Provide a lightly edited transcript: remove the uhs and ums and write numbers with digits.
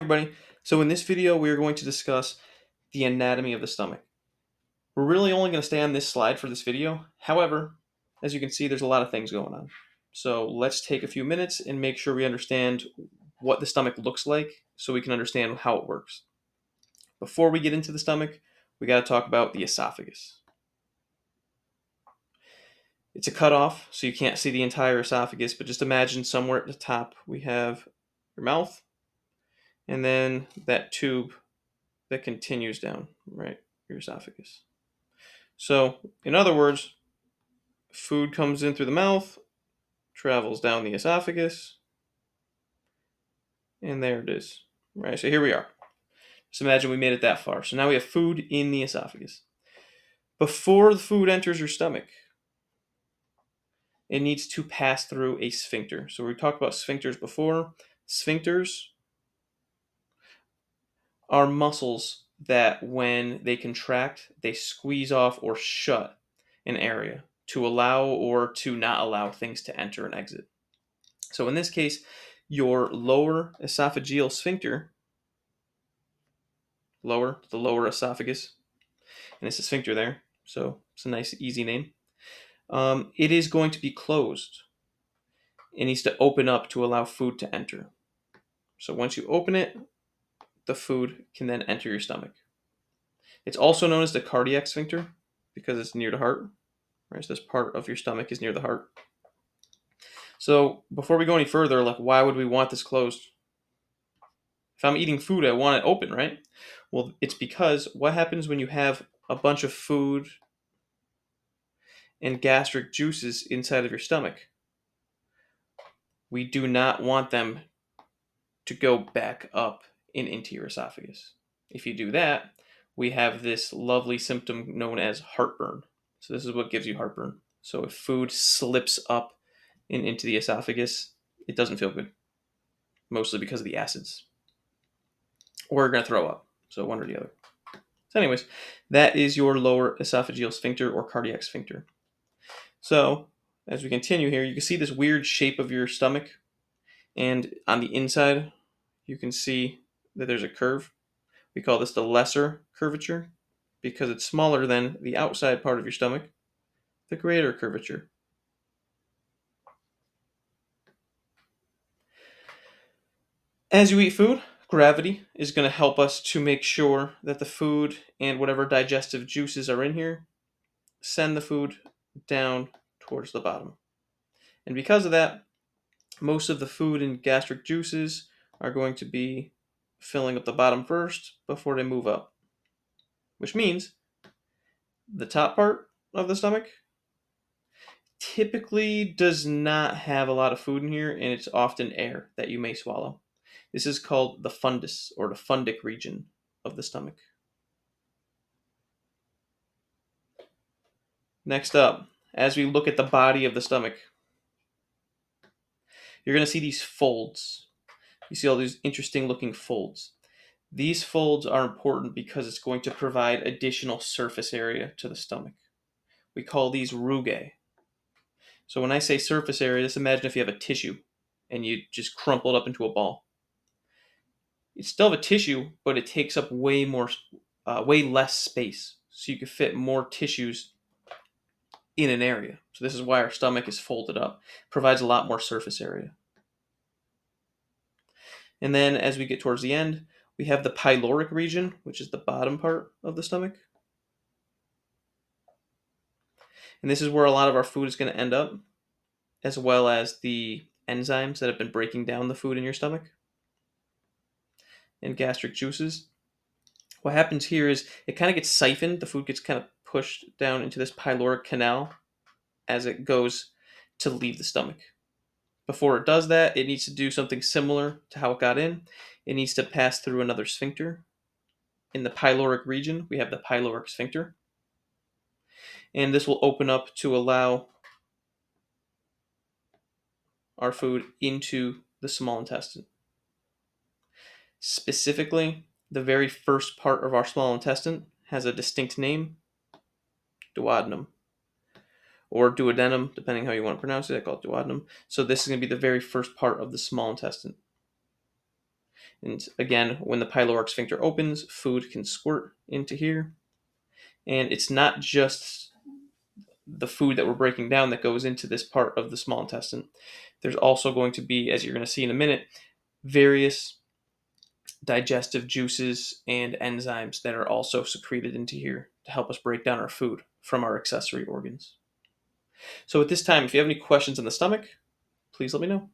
Everybody. So in this video, we are going to discuss the anatomy of the stomach. We're really only going to stay on this slide for this video. However, as you can see, there's a lot of things going on. So let's take a few minutes and make sure we understand what the stomach looks like so we can understand how it works. Before we get into the stomach, we got to talk about the esophagus. It's a cutoff, so you can't see the entire esophagus, but just imagine somewhere at the top we have your mouth and then that tube that continues down, right? Your esophagus. So, in other words, food comes in through the mouth, travels down the esophagus, and there it is. Right? So here we are. Just imagine we made it that far. So now we have food in the esophagus. Before the food enters your stomach, it needs to pass through a sphincter. So we talked about sphincters before. Sphincters are muscles that when they contract, they squeeze off or shut an area to allow or to not allow things to enter and exit. So in this case, your lower esophageal sphincter, the lower esophagus, and it's a sphincter there, so it's a nice, easy name. It is going to be closed. It needs to open up to allow food to enter. So once you open it, the food can then enter your stomach. It's also known as the cardiac sphincter because it's near the heart. Right, so this part of your stomach is near the heart. So before we go any further, like why would we want this closed? If I'm eating food, I want it open, right? Well, it's because what happens when you have a bunch of food and gastric juices inside of your stomach? We do not want them to go back up and into your esophagus. If you do that, we have this lovely symptom known as heartburn. So this is what gives you heartburn. So if food slips up and into the esophagus, it doesn't feel good, mostly because of the acids. Or you're going to throw up. So one or the other. So anyways, that is your lower esophageal sphincter or cardiac sphincter. So as we continue here, you can see this weird shape of your stomach. And on the inside, you can see that there's a curve. We call this the lesser curvature because it's smaller than the outside part of your stomach, the greater curvature. As you eat food, gravity is going to help us to make sure that the food and whatever digestive juices are in here send the food down towards the bottom. And because of that, most of the food and gastric juices are going to be filling up the bottom first before they move up. Which means the top part of the stomach typically does not have a lot of food in here, and it's often air that you may swallow. This is called the fundus or the fundic region of the stomach. Next up, as we look at the body of the stomach, you're going to see these folds. You see all these interesting looking folds. These folds are important because it's going to provide additional surface area to the stomach. We call these rugae. So when I say surface area, just imagine if you have a tissue and you just crumple it up into a ball. You still have a tissue, but it takes up way less space. So you can fit more tissues in an area. So this is why our stomach is folded up. It provides a lot more surface area. And then as we get towards the end, we have the pyloric region, which is the bottom part of the stomach. And this is where a lot of our food is going to end up, as well as the enzymes that have been breaking down the food in your stomach and gastric juices. What happens here is it kind of gets siphoned. The food gets kind of pushed down into this pyloric canal as it goes to leave the stomach. Before it does that, it needs to do something similar to how it got in. It needs to pass through another sphincter. In the pyloric region, we have the pyloric sphincter. And this will open up to allow our food into the small intestine. Specifically, the very first part of our small intestine has a distinct name, duodenum. Or duodenum, depending how you want to pronounce it. I call it duodenum. So this is going to be the very first part of the small intestine. And again, when the pyloric sphincter opens, food can squirt into here. And it's not just the food that we're breaking down that goes into this part of the small intestine. There's also going to be, as you're going to see in a minute, various digestive juices and enzymes that are also secreted into here to help us break down our food from our accessory organs. So at this time, if you have any questions on the stomach, please let me know.